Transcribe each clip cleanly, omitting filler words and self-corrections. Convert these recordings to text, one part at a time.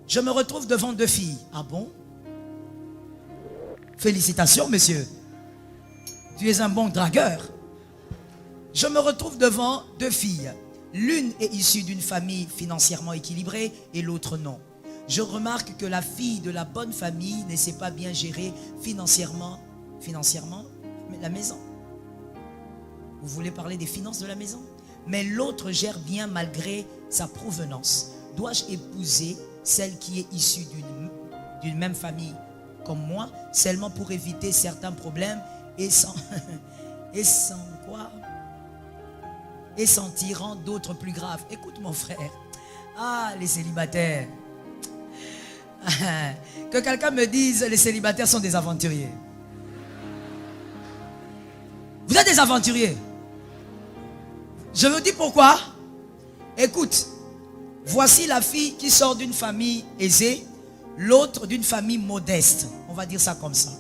Je me retrouve devant 2 filles. Ah bon? Félicitations, monsieur. Tu es un bon dragueur. Je me retrouve devant 2 filles. L'une est issue d'une famille financièrement équilibrée et l'autre non. Je remarque que la fille de la bonne famille ne sait pas bien gérer financièrement la maison. Vous voulez parler des finances de la maison? Mais l'autre gère bien malgré sa provenance. Dois-je épouser celle qui est issue d'une même famille comme moi, seulement pour éviter certains problèmes et sans tirant d'autres plus graves? Écoute mon frère. Ah, les célibataires. Que quelqu'un me dise, les célibataires sont des aventuriers. Vous êtes des aventuriers. Je vous dis pourquoi. Écoute, voici la fille qui sort d'une famille aisée, l'autre d'une famille modeste. On va dire ça comme ça.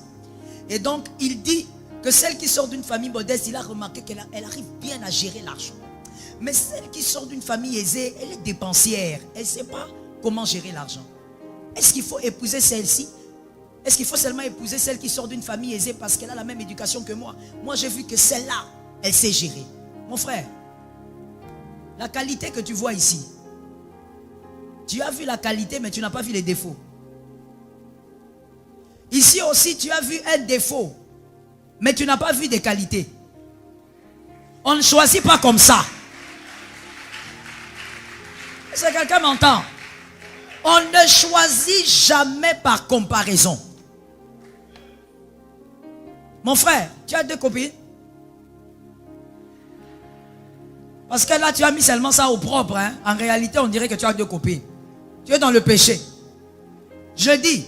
Et donc, il dit que celle qui sort d'une famille modeste, il a remarqué qu'elle arrive bien à gérer l'argent. Mais celle qui sort d'une famille aisée, elle est dépensière. Elle ne sait pas comment gérer l'argent. Est-ce qu'il faut épouser celle-ci? Est-ce qu'il faut seulement épouser celle qui sort d'une famille aisée parce qu'elle a la même éducation que moi? Moi, j'ai vu que celle-là, elle sait gérer. Mon frère, la qualité que tu vois ici, tu as vu la qualité, mais tu n'as pas vu les défauts. Ici aussi, tu as vu un défaut, mais tu n'as pas vu des qualités. On ne choisit pas comme ça. Est-ce que quelqu'un m'entend? On ne choisit jamais par comparaison. Mon frère, tu as 2 copines? Parce que là, tu as mis seulement ça au propre. Hein? En réalité, on dirait que tu as 2 copines. Tu es dans le péché. Je dis,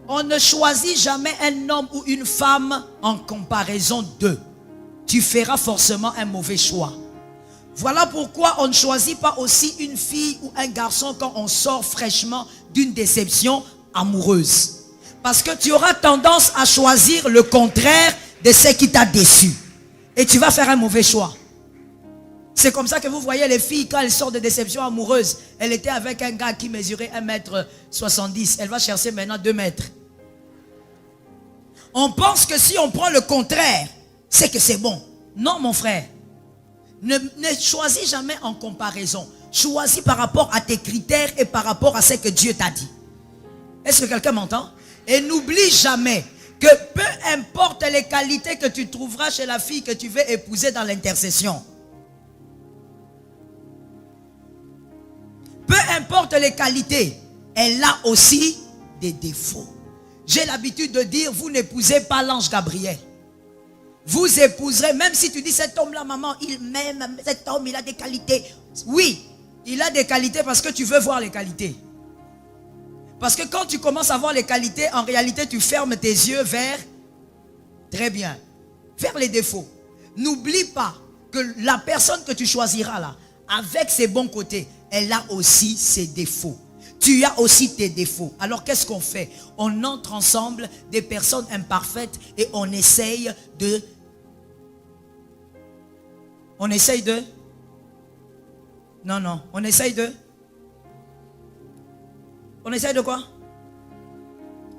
on ne choisit jamais un homme ou une femme en comparaison d'eux. Tu feras forcément un mauvais choix. Voilà pourquoi on ne choisit pas aussi une fille ou un garçon quand on sort fraîchement d'une déception amoureuse. Parce que tu auras tendance à choisir le contraire de ce qui t'a déçu. Et tu vas faire un mauvais choix. C'est comme ça que vous voyez les filles quand elles sortent de déception amoureuse. Elle était avec un gars qui mesurait 1,70 m. Elle va chercher maintenant 2 mètres. On pense que si on prend le contraire, c'est que c'est bon. Non, mon frère. Ne choisis jamais en comparaison. Choisis par rapport à tes critères et par rapport à ce que Dieu t'a dit. Est-ce que quelqu'un m'entend? Et n'oublie jamais que peu importe les qualités que tu trouveras chez la fille que tu veux épouser dans l'intercession, peu importe les qualités, elle a aussi des défauts. J'ai l'habitude de dire, vous n'épousez pas l'ange Gabriel. Vous épouserez, même si tu dis cet homme-là, maman, il m'aime, cet homme, il a des qualités. Oui, il a des qualités parce que tu veux voir les qualités. Parce que quand tu commences à voir les qualités, en réalité, tu fermes tes yeux vers, très bien, vers les défauts. N'oublie pas que la personne que tu choisiras là, avec ses bons côtés, elle a aussi ses défauts. Tu as aussi tes défauts. Alors qu'est-ce qu'on fait? On entre ensemble, des personnes imparfaites, et on essaye de... On essaye de... Non, on essaye de... On essaye de quoi?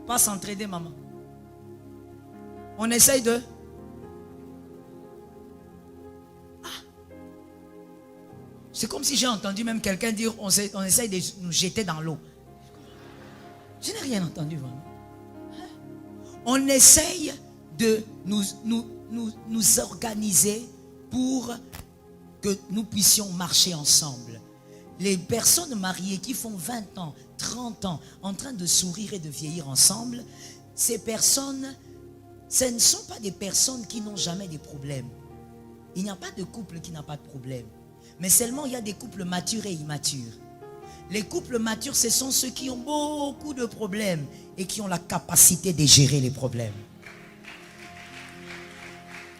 Pas s'entraider, maman. On essaye de... C'est comme si j'ai entendu même quelqu'un dire on essaye de nous jeter dans l'eau. Je n'ai rien entendu vraiment. On essaye de nous organiser pour que nous puissions marcher ensemble. Les personnes mariées qui font 20 ans, 30 ans, en train de sourire et de vieillir ensemble, ces personnes, ce ne sont pas des personnes qui n'ont jamais de problèmes. Il n'y a pas de couple qui n'a pas de problème. Mais seulement il y a des couples matures et immatures. Les couples matures, ce sont ceux qui ont beaucoup de problèmes et qui ont la capacité de gérer les problèmes.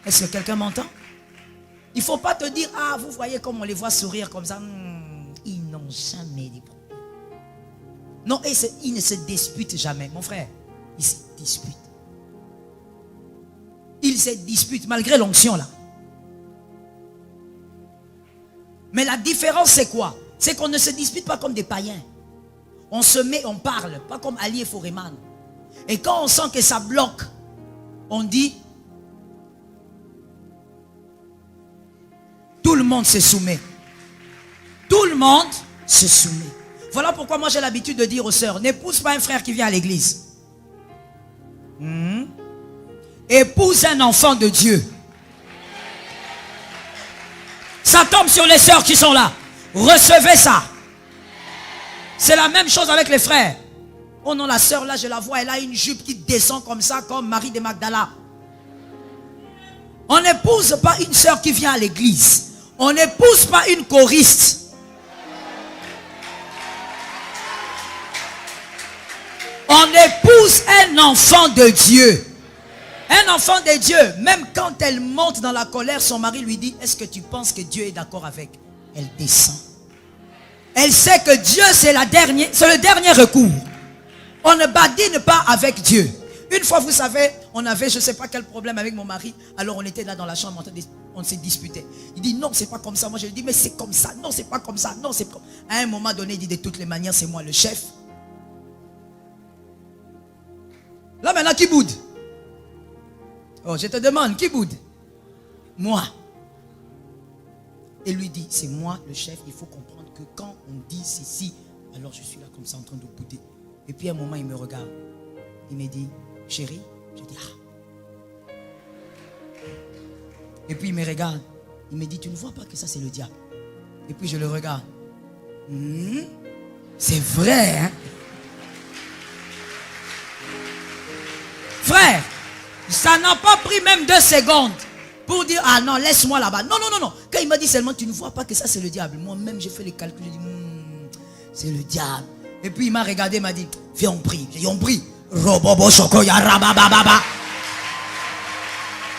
Est-ce que quelqu'un m'entend? Il ne faut pas te dire, ah, vous voyez comme on les voit sourire comme ça. Ils n'ont jamais de problèmes. Non, ils ne se disputent jamais, mon frère. Ils se disputent. Ils se disputent malgré l'onction là. Mais la différence c'est quoi? C'est qu'on ne se dispute pas comme des païens. On se met, on parle, pas comme Ali et Foreman. Et quand on sent que ça bloque, on dit, tout le monde se soumet. Tout le monde se soumet. Voilà pourquoi moi j'ai l'habitude de dire aux sœurs, n'épouse pas un frère qui vient à l'église. Épouse un enfant de Dieu. Ça tombe sur les sœurs qui sont là. Recevez ça. C'est la même chose avec les frères. Oh non, la sœur là, je la vois, elle a une jupe qui descend comme ça, comme Marie de Magdala. On n'épouse pas une sœur qui vient à l'église. On n'épouse pas une choriste. On épouse un enfant de Dieu. Un enfant de Dieu, même quand elle monte dans la colère, son mari lui dit, est-ce que tu penses que Dieu est d'accord avec? Elle descend. Elle sait que Dieu c'est le dernier recours. On ne badine pas avec Dieu. Une fois, vous savez, on avait je ne sais pas quel problème avec mon mari. Alors on était là dans la chambre, on s'est disputé. Il dit non, c'est pas comme ça. Moi je lui dis mais c'est comme ça. Non, c'est pas comme ça. Non, c'est comme... À un moment donné, il dit de toutes les manières, c'est moi le chef. Là maintenant, qui boude? Oh, je te demande, qui boude? Moi. Et lui dit, c'est moi le chef, il faut comprendre que quand on dit ceci, alors je suis là comme ça en train de bouder. Et puis à un moment, il me regarde. Il me dit, chérie, je dis, ah. Et puis il me regarde. Il me dit, tu ne vois pas que ça c'est le diable? Et puis je le regarde. C'est vrai, hein? Frère, ça n'a pas pris même 2 secondes pour dire, ah non, laisse-moi là-bas. Non, non, non, non. Quand il m'a dit seulement, tu ne vois pas que ça c'est le diable. Moi-même, j'ai fait les calculs. J'ai dit, c'est le diable. Et puis il m'a regardé, il m'a dit, viens, on prie. J'ai dit, on prie. Robobo chokoya rabababa.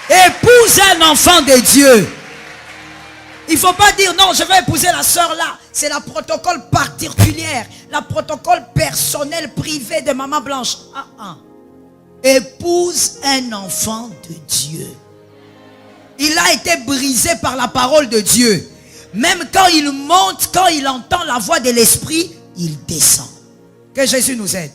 Épouse un enfant de Dieu. Il ne faut pas dire, non, je vais épouser la sœur là. C'est la protocole particulière. La protocole personnelle privée de maman blanche. Épouse un enfant de Dieu. Il a été brisé par la parole de Dieu. Même quand il monte, quand il entend la voix de l'esprit, il descend. Que Jésus nous aide.